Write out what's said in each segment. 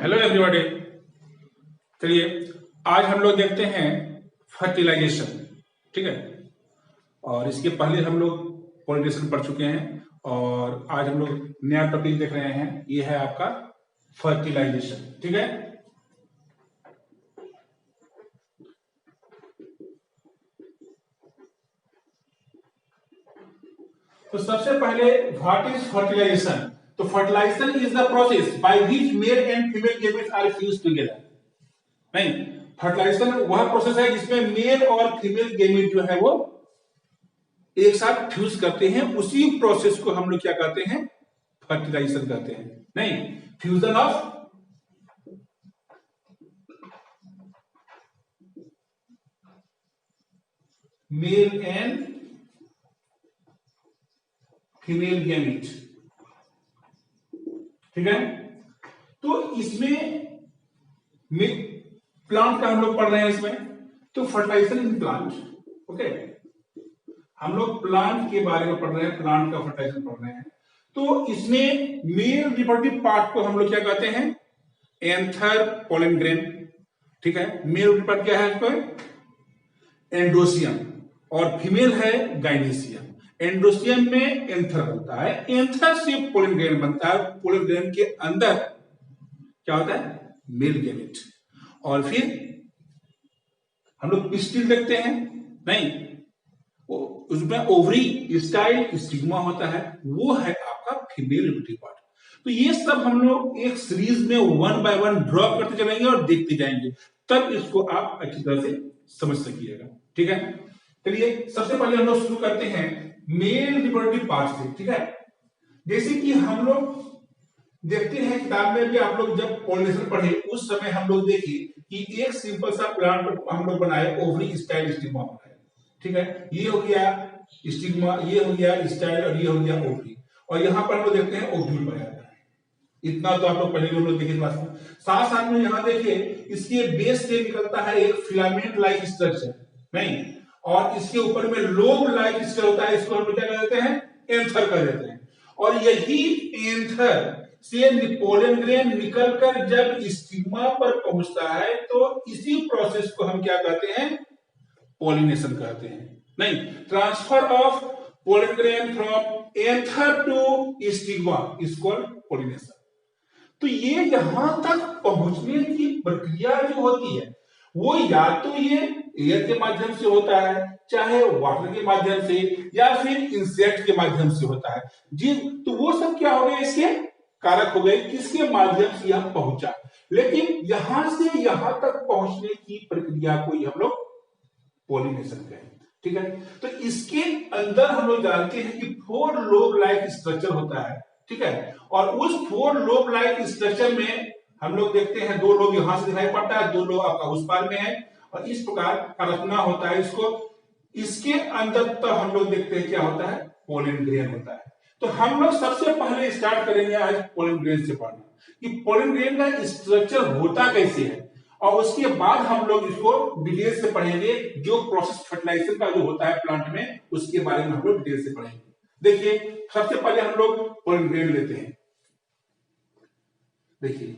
Hello everybody. चलिए आज हम लोग देखते हैं फर्टिलाइजेशन। ठीक है। और इसके पहले हम लोग पॉलिनेशन पढ़ चुके हैं और आज हम लोग नया टॉपिक देख रहे हैं। ये है आपका फर्टिलाइजेशन। ठीक है। तो सबसे पहले व्हाट इज फर्टिलाइजेशन? तो fertilization is the process by which male and female gametes are fused together. नहीं, फर्टिलाइजेशन वह प्रोसेस है जिसमें मेल और फीमेल गैमेट जो है वो एक साथ फ्यूज करते हैं। उसी प्रोसेस को हम लोग क्या कहते हैं? फर्टिलाइजेशन कहते हैं। नहीं, fusion of male and female gamete. ठीक है। तो इसमें प्लांट का हम लोग पढ़ रहे हैं इसमें। तो फर्टिलाइजेशन इन प्लांट। ओके, हम लोग प्लांट के बारे में पढ़ रहे हैं, प्लांट का फर्टिलाइजेशन पढ़ रहे हैं। तो इसमें मेल रिप्रोडक्टिव पार्ट को हम लोग क्या कहते हैं? Anther pollen grain. ठीक है। मेल रिप्रोडक्टिव क्या है इसको? एंड्रोसियम। और फीमेल है गाइनेसियम। एंड्रोसियम में एंथर बनता है, एंथर से पोलन ग्रेन बनता है। पोलन ग्रेन के अंदर क्या होता है? Male gamete. और फिर हम लोग पिस्टिल देखते हैं। नहीं, उसमें ओवरी स्टाइल स्टिग्मा होता है, वो है आपका फीमेल रिप्रोडक्टिव पार्ट। तो ये सब हम लोग एक सीरीज में वन बाय वन ड्रॉ करते चलेंगे और देखते जाएंगे, तब इसको आप अच्छी तरह से समझ सकिएगा। ठीक है। चलिए सबसे पहले हम लोग शुरू करते हैं मेल रिप्रोडक्टिव पार्ट से। ठीक है। जैसे कि हम लोग देखते हैं किताब में भी, आप लोग जब पॉलिनेशन पढ़े उस समय हम लोग देखे कि एक सिंपल सा प्लांट हम लोग बनाए, ओवरी स्टाइल स्टिग्मा बनाए। ठीक है। ये हो गया स्टिग्मा, ये हो गया स्टाइल और ये हो गया ओवरी। और यहां पर हम लोग देखते हैं ओव्यूल बना जाता है। इतना तो आप लोग पहले हम लोग देखे क्लास में। साथ साथ में यहां देखिए इसके बेस से निकलता है एक फिलामेंट लाइक स्ट्रक्चर। नहीं, और इसके ऊपर में लोब लाइक स्ट्रक्चर होता है, इसको हम लोग क्या कह देते हैं? एंथर कह देते हैं। और यही एंथर से पोलन ग्रेन निकलकर जब स्टिग्मा पर पहुंचता है तो इसी प्रोसेस को हम क्या कहते हैं? पॉलिनेशन कहते हैं। नहीं, transfer of pollen grain from anther to stigma is called pollination. तो ये यहां तक पहुंचने की प्रक्रिया जो होती है वो या तो ये एयर के माध्यम से होता है, चाहे वाटर के माध्यम से, या फिर इंसेक्ट के माध्यम से होता है जी। तो वो सब क्या हो गए? इसके कारक हो गए, किसके माध्यम से यह पहुंचा। लेकिन यहां से यहां तक पहुंचने की प्रक्रिया को हम लोग पॉलिनेशन कहें। ठीक है। तो इसके अंदर हम लोग जानते हैं कि 4 लोब लाइक स्ट्रक्चर होता है। ठीक है। और उस 4 लोब लाइक स्ट्रक्चर में हम लोग देखते हैं 2 लोब यहां से दिखाई पड़ता है, 2 लोब आपका उस पार में है, और इस प्रकार का रचना होता है इसको। इसके अंदर तो हम लोग देखते हैं क्या होता है? पोलन ग्रेन होता है। तो हम लोग सबसे पहले स्टार्ट करेंगे आज पोलन ग्रेन से पढ़ना कि पोलन ग्रेन का स्ट्रक्चर होता कैसे है, और उसके बाद हम लोग इसको डिटेल से पढ़ेंगे। जो प्रोसेस फर्टिलाइजेशन का जो होता है प्लांट में, उसके बारे में हम लोग डिटेल से पढ़ेंगे। देखिए सबसे पहले हम लोग पोलन ग्रेन लेते हैं। देखिए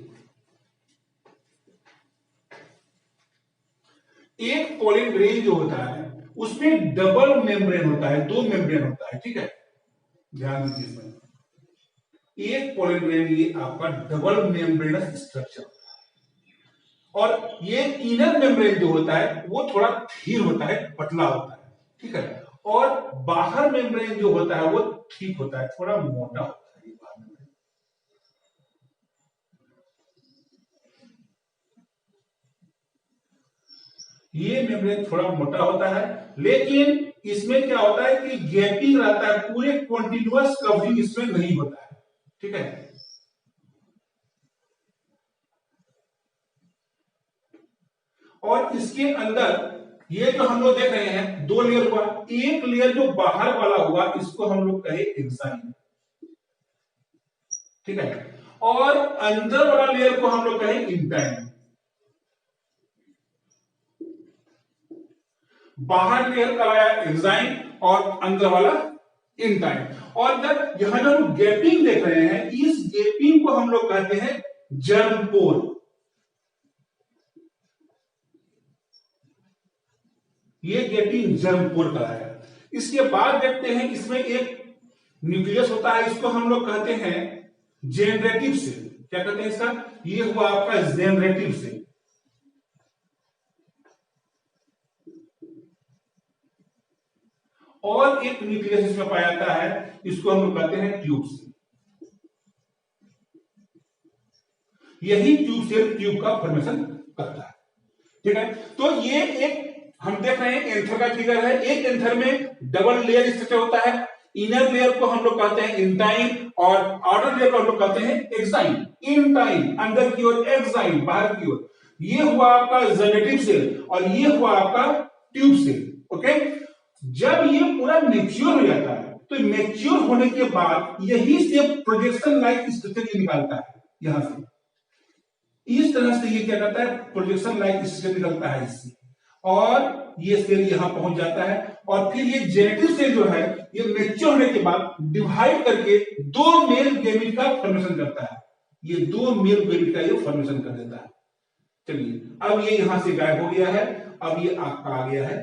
एक पोलन ग्रेन जो होता है उसमें डबल मेम्ब्रेन होता है, 2 मेम्ब्रेन होता है। ठीक है, ध्यान दीजिए इसमें। एक पोलन ग्रेन ये आपका डबल मेम्ब्रेनस स्ट्रक्चर होता है, और ये इनर मेम्ब्रेन जो होता है वो थोड़ा थिन होता है, पतला होता है। ठीक है। और बाहर मेम्ब्रेन जो होता है वो ठीक होता है, थोड़ा मोटा होता है। ये मेम्ब्रेन थोड़ा मोटा होता है, लेकिन इसमें क्या होता है कि गैपिंग रहता है, पूरे कंटिन्यूअस कवरिंग इसमें नहीं होता है। ठीक है। और इसके अंदर ये जो हम लोग देख रहे हैं 2 लेयर हुआ, एक लेयर जो बाहर वाला हुआ इसको हम लोग कहे एंजाइम। ठीक है। और अंदर वाला लेयर को हम लोग कहे इंटाइन। बाहर लेयर का आया एंजाइम और अंदर वाला इंटाइन। और जब यहां जो गैपिंग देख रहे हैं, इस गैपिंग को हम लोग कहते हैं जर्म पोर। ये गेटिंग जर्म पोर कराया। इसके बाद देखते हैं इसमें एक न्यूक्लियस होता है, इसको हम लोग कहते हैं जेनरेटिव सेल। क्या कहते हैं इसका? ये हुआ आपका जेनरेटिव सेल। और एक न्यूक्लियस इसमें पाया जाता है, इसको हम लोग कहते हैं ट्यूब सेल। यही ट्यूब सेल ट्यूब का फॉर्मेशन करता है। ठीक है, तो ये एक हम देख रहे हैं एंथर का फिगर है। एक एंथर में डबल लेयर स्ट्रक्चर होता है। इनर लेयर को हम लोग कहते हैं इंटाइन और आउटर लेयर को हम लोग कहते हैं एक्साइन। इंटाइन अंदर की ओर, एक्साइन बाहर की ओर। ये हुआ आपका जेनेटिव सेल और ये हुआ आपका ट्यूब सेल। ओके, जब ये पूरा मैच्योर हो जाता है तो मैच्योर होने के बाद यही से प्रोजेक्शन लाइक स्ट्रक्चर निकालता है। यहां से इस तरह से ये क्या करता है, प्रोजेक्शन लाइक स्ट्रक्चर निकलता है इससे, और ये सेल यहां पहुंच जाता है। और फिर ये जेनेटिव सेल जो है ये मैच्योर होने के बाद डिवाइड करके दो मेल गैमेट का फॉर्मेशन करता है। ये दो मेल गैमेट का ये फॉर्मेशन कर देता है। चलिए, अब ये यहां से गायब हो गया है। अब ये आपका आ गया है,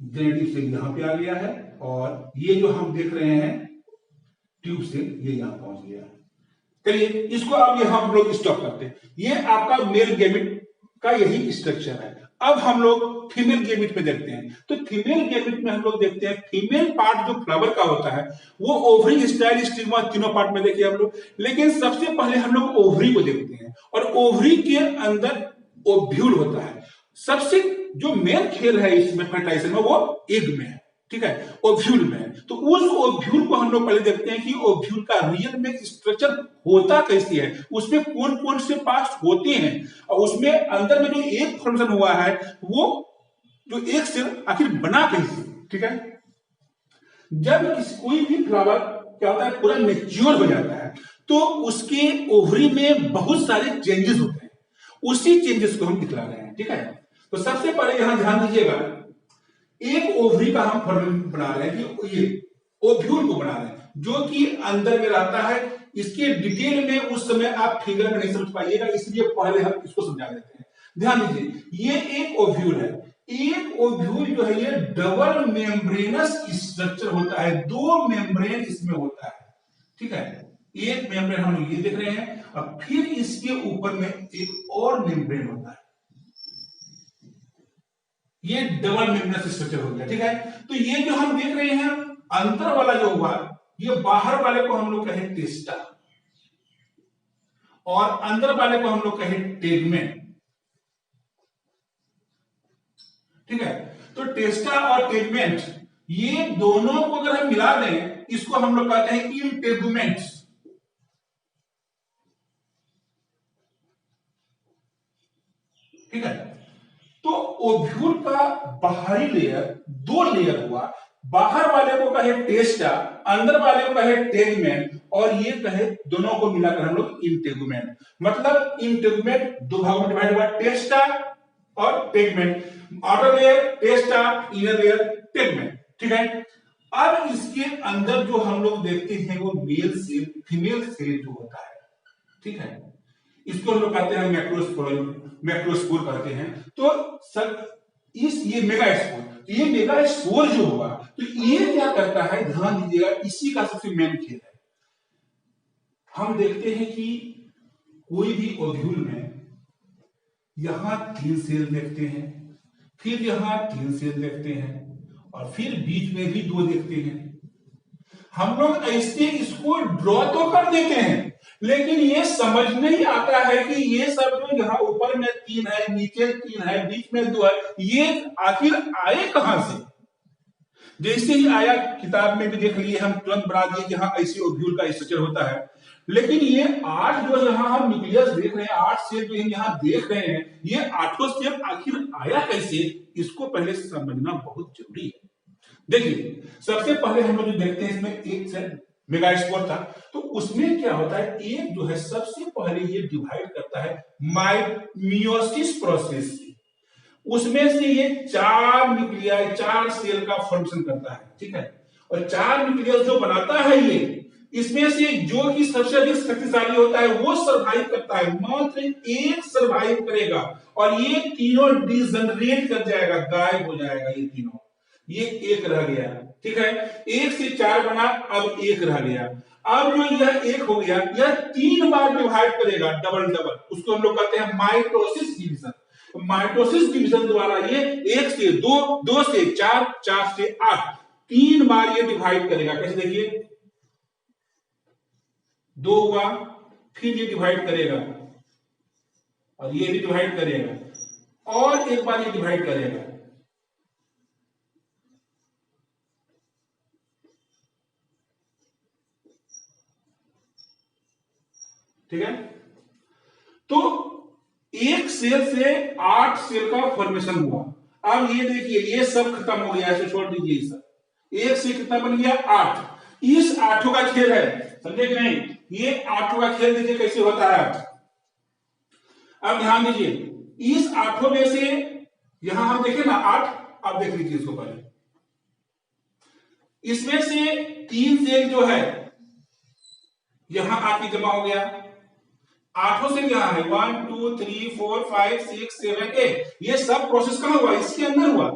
जेनेटिव सेल यहां पे आ गया है, और ये जो हम देख रहे हैं ट्यूब सेल ये यहां पहुंच गया है। चलिए, इसको अब यहां हम लोग स्टॉप करते हैं। ये आपका मेल गैमेट का यही स्ट्रक्चर है। अब हम लोग फीमेल गैमेट में देखते हैं। तो फीमेल गैमेट में हम लोग देखते हैं फीमेल पार्ट जो फ्लावर का होता है वो ओवरी, स्टाइल, स्टिग्मा तीनों पार्ट में देखिए हम लोग। लेकिन सबसे पहले हम लोग ओवरी को देखते हैं, और ओवरी के अंदर ओव्यूल होता है। सबसे जो मेन खेल है इसमें फर्टिलाइजेशन में वो एग में है। ठीक है, ओव्यूल में है। तो उस ओव्यूल को हम लोग पहले देखते हैं कि ओव्यूल का रियल में स्ट्रक्चर होता कैसी है, उसमें कौन कौन से पार्ट्स होते हैं, और उसमें अंदर में जो एक फॉर्मेशन हुआ है वो जो एक सेल आखिर बना कैसे। ठीक है, जब कोई भी फ्लावर क्या होता है पूरा मैच्योर हो जाता है तो उसके ओवरी में बहुत सारे चेंजेस होते हैं। उसी चेंजेस को हम दिखला रहे हैं। ठीक है, तो सबसे पहले यहां ध्यान दीजिएगा, एक ओवरी का हम फॉर्मेशन बना रहे हैं कि ये ओव्यूल को बना रहे हैं जो कि अंदर में रहता है। इसके डिटेल में उस समय आप फिगर में नहीं समझ पाइएगा, इसलिए पहले हम इसको समझा देते हैं। ध्यान दीजिए, ये एक ओव्यूल है। एक ओव्यूल जो है ये डबल मेम्ब्रेनस स्ट्रक्चर होता है। दो मेम्ब्रेन इसमें होता है। ठीक है, एक मेम्ब्रेन हम ये देख रहे हैं, और फिर इसके ऊपर में एक और मेम्ब्रेन होता है। ये डबल मेम्ब्रेनस स्ट्रक्चर हो गया। ठीक है, तो ये जो हम देख रहे हैं अंदर वाला जो हुआ, ये बाहर वाले को हम लोग कहें टेस्टा, और अंदर वाले को हम लोग कहें टेगमेंट। ठीक है, तो टेस्टा और टेगमेंट ये दोनों को अगर हम मिला दें, इसको हम लोग कहते हैं इंटेगुमेंट्स। ठीक है, तो ओव्यूल का बाहरी लेयर दो लेयर हुआ। बाहर वाले को कहे टेस्टा, अंदर वाले को कहे टेगमेंट, और ये कहे दोनों को मिलाकर हम लोग इंटेगुमेंट। मतलब इंटेगुमेंट दो भागों में डिवाइड हुआ, टेस्टा और tegmen. Outer layer टेस्टा, inner layer tegmen. ठीक है, अब इसके अंदर जो हम लोग देखते हैं वो मेल सेल, फीमेल सेल जो होता है। ठीक है, इसको हम लोग कहते हैं मैक्रोस्पोर कहते हैं। तो सर ये मेगास्पोर, ये मेगास्पोर जो हुआ तो ये क्या करता है, ध्यान दीजिएगा, इसी का सबसे मेन खेल है। हम देखते हैं कि कोई भी ओव्यूल में यहां 3 सेल देखते हैं, फिर यहां 3 सेल देखते हैं, और फिर बीच में भी 2 देखते हैं। हम लोग ऐसे इसको ड्रॉ तो कर देते हैं, लेकिन ये समझ नहीं आता है कि ये सब जो यहाँ ऊपर में 3 है, नीचे 3 है, बीच में 2 है, ये आखिर आए कहां से। जैसे ही आया किताब में भी देख लिए हम, तुरंत बना दिए कि हाँ ऐसे ओव्यूल का स्ट्रक्चर होता है। लेकिन ये 8 जो यहाँ हम न्यूक्लियस देख रहे हैं, 8 सेल जो हम यहाँ देख रहे हैं, ये 8 सेल आखिर आया कैसे, इसको पहले समझना बहुत जरूरी है। देखिए, सबसे पहले हम लोग जो देखते हैं इसमें एक सेल मेगास्पोर था, तो उसमें क्या होता है, एक जो है सबसे पहले ये डिवाइड करता है मियोसिस प्रोसेस से। उसमें से ये 4 न्यूक्लियाई, 4 सेल का फॉर्मेशन करता है। ठीक है, और 4 न्यूक्लियस जो बनाता है ये, इसमें से जो कि सबसे अधिक शक्तिशाली होता है वो सरवाइव करता है, मात्र एक सरवाइव करेगा और ये तीनों डिजनरेट कर जाएगा, गायब हो जाएगा ये तीनों। ये एक रह गया, ठीक है, एक से चार बना, अब एक रह गया। अब जो यह एक हो गया, यह 3 बार डिवाइड करेगा डबल डबल, उसको हम लोग कहते हैं माइटोसिस डिवीजन। माइटोसिस डिवीजन द्वारा ये 1 से 2, 2 से 4, 4 से 8, 3 बार ये डिवाइड करेगा। कैसे देखिए, 2 हुआ, फिर ये डिवाइड करेगा और ये भी डिवाइड करेगा और एक बार ये डिवाइड करेगा। ठीक है, तो एक सेल से 8 सेल का फॉर्मेशन हुआ। अब ये देखिए, ये सब खत्म हो गया, ऐसे छोड़ दीजिए ये सब। एक से कितना बन गया, 8। इस 8 का खेल है, समझे कि नहीं? ये 8 का खेल देखिए कैसे होता है। अब ध्यान दीजिए, इस 8 में से यहां हम देखें ना 8, आप देख लीजिए इसको पहले। इसमें से 3 सेल जो है यहां आके जमा हो गया, 8 सेल यहां है, 1 2 3 4 5 6 7 8। ये सब प्रोसेस कहां हुआ, इसके अंदर हुआ।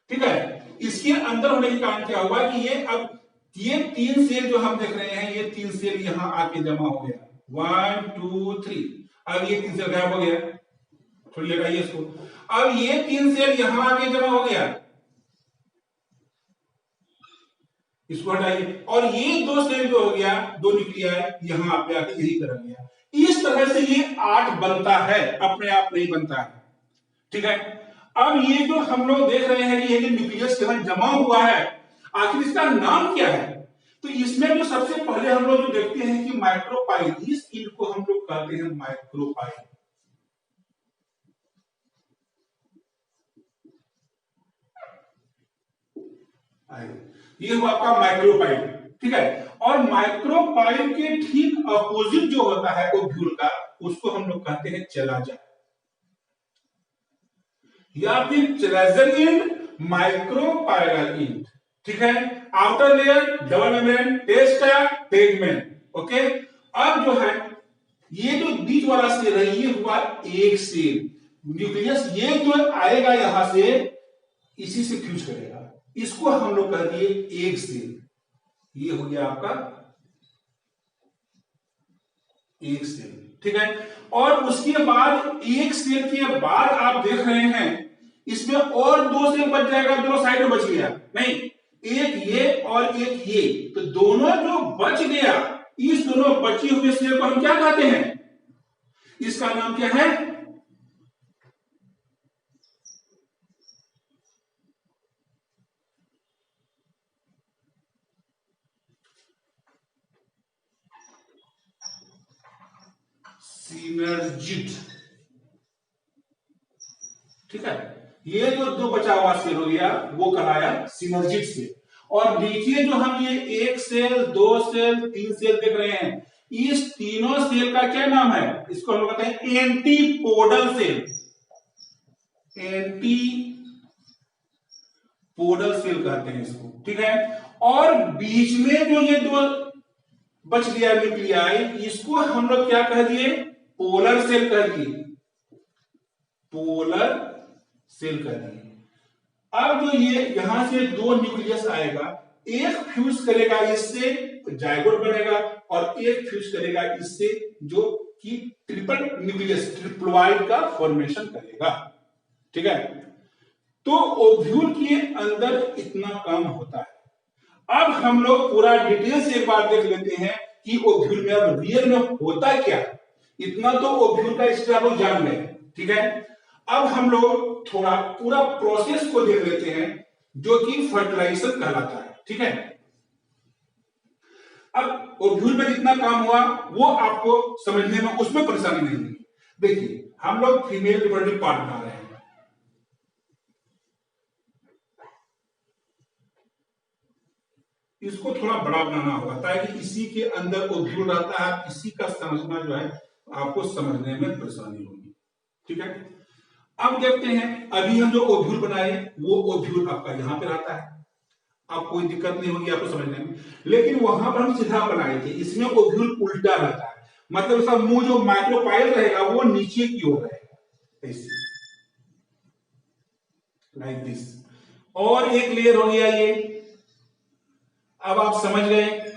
ठीक है, इसके अंदर होने के कारण क्या हुआ कि ये अब ये 3 सेल जो हम देख रहे हैं, ये 3 सेल यहां आके जमा हो गया, 1 2 3। अब ये 3 सेल गायब हो गया, थोड़ी लगाइए इसको। अब ये 3 सेल यहां आके जमा हो गया, इसको हटाइए, और ये 2 सेल जो हो गया, 2 न्यूक्लियाई यहां पे आके यही कर गया। इस तरह से ये 8 बनता है, अपने आप नहीं बनता है। ठीक है, अब ये जो हम लोग देख रहे हैं कि ये जो न्यूक्लियस यहां जमा हुआ है, आखिर इसका नाम क्या है? तो इसमें जो सबसे पहले हम लोग जो देखते हैं कि माइक्रोपाइल, इस इनको हम लोग कहते हैं माइक्रोपाइल। ये हुआ आपका माइक्रोपाइल। ठीक है, और माइक्रोपाइल के ठीक अपोजिट जो होता है ओव्यूल का, उसको हम लोग कहते हैं चेलाजा, या फिर चेलाजर एंड माइक्रोपाइलर एंड। ठीक है, outer layer double membrane, टेस्टा tegmen. Okay, अब जो है ये जो बीच वाला सेल है, ये हुआ एक सेल न्यूक्लियस। ये जो आएगा यहां से, इसी से फ्यूज करेगा, इसको हम लोग कह दिए एक सेल। ये हो गया आपका एक सेल। ठीक है, और उसके बाद एक सेल के बाद आप देख रहे हैं इसमें और 2 सेल बच जाएगा, दोनों साइड में बच गया नहीं, एक ये और एक ये, तो दोनों जो बच गया, इस दोनों बचे हुए सेल को हम क्या कहते हैं? इसका नाम क्या है? सिनर्जिड। ठीक है, ये जो 2 बचा हुआ सेल हो गया, वो कहलाया सिनर्जिड सेल। और नीचे जो हम ये 1 सेल, 2 सेल, 3 सेल देख रहे हैं, इस तीनों सेल का क्या नाम है? इसको हम लोग कहते हैं एंटीपोडल सेल। एंटीपोडल सेल कहते हैं इसको। ठीक है, और बीच में जो ये 2 बच गया न्यूक्लियाई, इसको हम लोग क्या कह दिए? पोलर सेल कह दिए, पोलर सेल कह दिए। अब जो ये यहां से 2 न्यूक्लियस आएगा, एक फ्यूज करेगा इससे, जाइगोट बनेगा, और एक फ्यूज करेगा इससे, जो कि ट्रिपल न्यूक्लियस, ट्रिप्लोइड का फॉर्मेशन करेगा। ठीक है, तो ओव्यूल के अंदर इतना काम होता है। अब हम लोग पूरा डिटेल से एक बार देख लेते हैं कि ओव्यूल में अब रियल में होता क्या। इतना तो ओव्यूल का स्टेप लोग जान गए। ठीक है, अब हम लोग थोड़ा पूरा प्रोसेस को देख लेते हैं, जो कि फर्टिलाइजेशन कहलाता है। ठीक है, अब ओव्यूल में जितना काम हुआ वो आपको समझने में उसमें परेशानी नहीं होगी। देखिए, हम लोग फीमेल रिप्रोडक्टिव पार्ट बना रहे हैं, इसको थोड़ा बड़ा बनाना होगा ताकि इसी के अंदर ओव्यूल रहता है, इसी का समझना जो है आपको समझने में परेशानी होगी। ठीक है, अब देखते हैं, अभी हम जो ओव्यूल बनाए वो ओव्यूल आपका यहां पे रहता है, अब कोई दिक्कत नहीं होगी आपको समझने में। लेकिन वहां पर हम सीधा बनाए थे, इसमें ओव्यूल उल्टा रहता है। मतलब उसका मुंह जो माइक्रोपाइल रहेगा वो नीचे की ओर रहेगा, ऐसे लाइक दिस। और एक लेयर हो गया ये, अब आप समझ गए।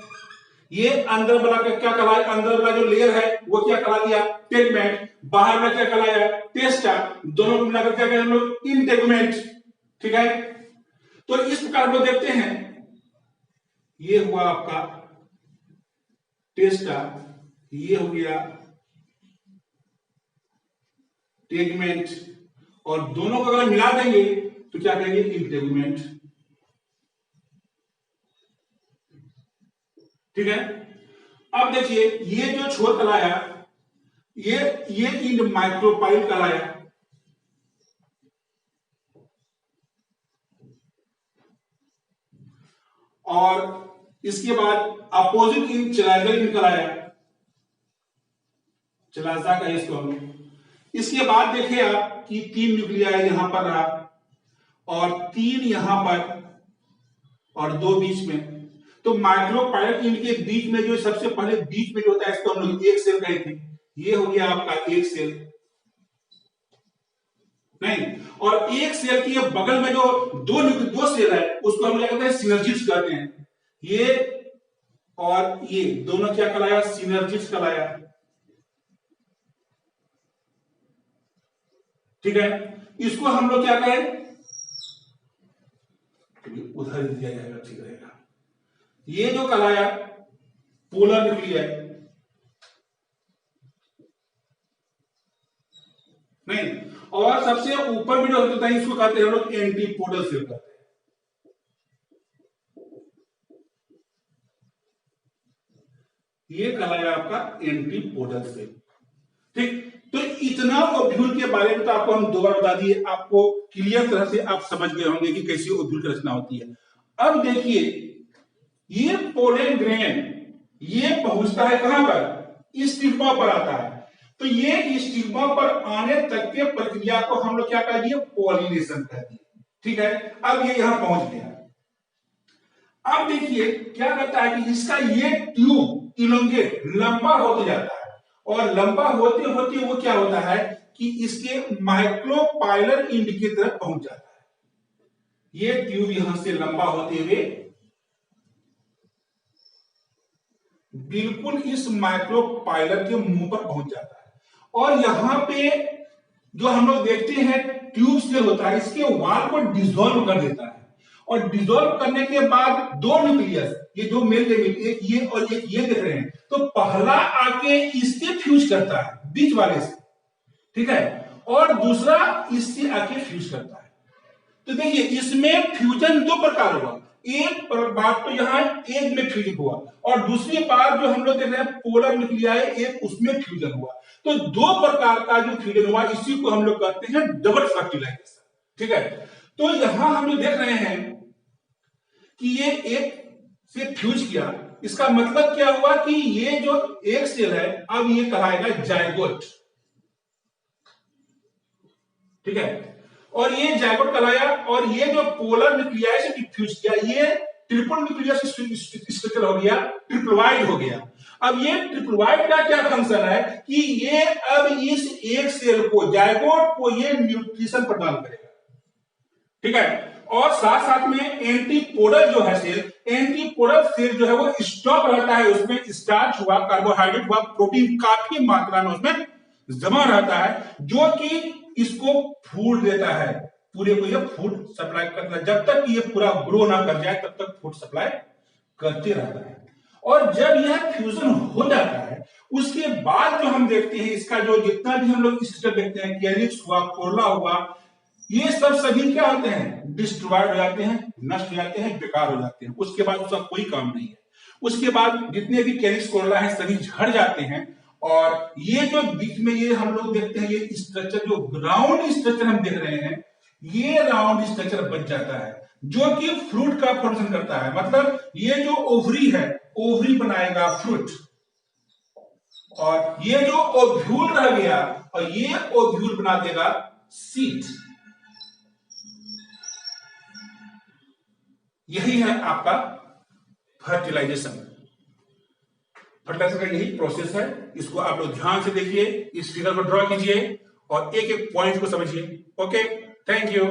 ये अंदर वाला का क्या कहलाया, अंदर वाला जो लेयर है वो क्या कहला दिया, टेगमेंट। बाहर में क्या कहलाया, टेस्टा। दोनों को मिलाकर क्या कहें हम लोग, इंटेगमेंट। ठीक है, तो इस प्रकार को देखते हैं, ये हुआ आपका टेस्टा, ये हो गया टेगमेंट, और दोनों को अगर मिला देंगे तो क्या कहेंगे, इंटेगमेंट। ठीक है, अब देखिए ये जो छोर कहलाया, ये इंड माइक्रोपाइल कहलाया। और इसके बाद अपोजिट इंड चलाइजर इंड कहलाया, चलाजा का इसको हम लोग। इसके बाद देखिए आप कि 3 न्यूक्लियाई यहां पर रहा और 3 यहां पर और 2 बीच में। तो माइक्रोपाइल इंड के बीच में जो सबसे पहले बीच में जो होता है इसको हम लोग एक सेल कहे थे, ये हो गया आपका एक सेल। नहीं, और एक सेल के बगल में जो दो सेल है उसको हम लोग कहते हैं सिनर्जिड्स कहते हैं। ये और ये दोनों क्या कहलाया, सिनर्जिड्स कहलाया। ठीक है, इसको हम लोग क्या कहें, उधर दिया जाएगा, ठीक रहेगा। ये जो कहलाया पोलर न्यूक्लियाई, नहीं, और सबसे ऊपर में जो होता है इसको कहते हैं हम लोग एंटीपोडल सेल कहते हैं। ये कहलाया आपका एंटीपोडल सेल। ठीक, तो इतना ओव्यूल के बारे में तो आपको हम 2 बार बता दिए, आपको क्लियर तरह से आप समझ गए होंगे कि कैसी ओव्यूल की रचना होती है। अब देखिए ये पोलन ग्रेन ये पहुंचता है कहां पर, स्टिग्मा पर आता है। तो ये स्टिग्मा पर आने तक के प्रक्रिया को हम लोग क्या कह दिए, पॉलिनेशन कह दिए। ठीक है, अब ये यहां पहुंच गया। अब देखिए क्या करता है कि इसका ये ट्यूब इलोंगेट लंबा होते जाता है, और लंबा होते होते वो क्या होता है कि इसके माइक्रोपाइलर इंड की तरफ पहुंच जाता है। ये ट्यूब यहां से लंबा होते हुए बिल्कुल इस माइक्रोपाइलर के मुंह पर पहुंच जाता है। और यहां पे जो हम लोग देखते हैं ट्यूब सेल होता है, इसके वाल को डिसॉल्व कर देता है, और डिसॉल्व करने के बाद 2 न्यूक्लियस, ये जो मेल फीमेल, एक ये और एक ये देख रहे हैं, तो पहला आके इससे फ्यूज करता है बीच वाले से, ठीक है, और दूसरा इससे आके फ्यूज करता है। तो देखिए इसमें फ्यूजन 2 प्रकार हुआ, एक बार तो यहां एक में फ्यूजन हुआ, और दूसरी बार जो हम लोग देख रहे हैं पोलर न्यूक्लियाई एक उसमें फ्यूजन हुआ। तो 2 प्रकार का जो फ्यूजन हुआ इसी को हम लोग कहते हैं डबल फर्टिलाइजेशन। ठीक है, तो यहां हम लोग देख रहे हैं कि ये एक से फ्यूज किया, इसका मतलब क्या हुआ कि ये जो एक सेल है अब ये कहलाएगा जायगोट। ठीक है, और ये जायगोट कहलाया, और ये जो पोलर न्यूक्लियाई से फ्यूज किया ये ट्रिपल न्यूक्लियस स्ट्रक्चर हो गया, ट्रिप्लोइड हो गया। अब ये ट्रिप्लोइड का क्या फंक्शन है कि ये अब इस एक सेल को, जायगोट को, ये न्यूट्रिशन प्रदान करेगा। ठीक है, और साथ साथ में एंटीपोडल जो है सेल, एंटीपोडल सेल जो है वो स्टॉक रहता है, उसमें स्टार्च हुआ, कार्बोहाइड्रेट हुआ, प्रोटीन काफी मात्रा में उसमें जमा रहता है, जो कि इसको फूड देता है, पूरे को ये फूड सप्लाई करता है। जब तक ये पूरा ग्रो ना कर जाए तब तक फूड सप्लाई करते रहता है। और जब यह फ्यूजन हो जाता है उसके बाद जो हम देखते हैं इसका जो जितना भी हम लोग स्ट्रक्चर देखते हैं, कैलिक्स हुआ, कोरला हुआ, ये सब सभी क्या होते हैं, डिस्ट्रॉयड हो जाते हैं, नष्ट हो जाते हैं, बेकार हो जाते हैं। उसके बाद उसका कोई काम नहीं है। उसके बाद जितने भी कैलिक्स कोरला है सभी झड़ जाते हैं, और ये जो बीच में ये हम लोग देखते हैं ये स्ट्रक्चर, जो राउंड स्ट्रक्चर हम देख रहे हैं, ये राउंड स्ट्रक्चर बच जाता है, जो कि फ्रूट का फॉर्मेशन करता है। मतलब ये जो ओवरी है, ओवरी बनाएगा फ्रूट, और ये जो ओव्यूल रह गया, और ये ओव्यूल बना देगा सीड। यही है आपका फर्टिलाइजेशन। फर्टिलाइजेशन का यही प्रोसेस है। इसको आप लोग ध्यान से देखिए, इस फिगर को ड्रॉ कीजिए और एक एक पॉइंट को समझिए। Okay, thank you.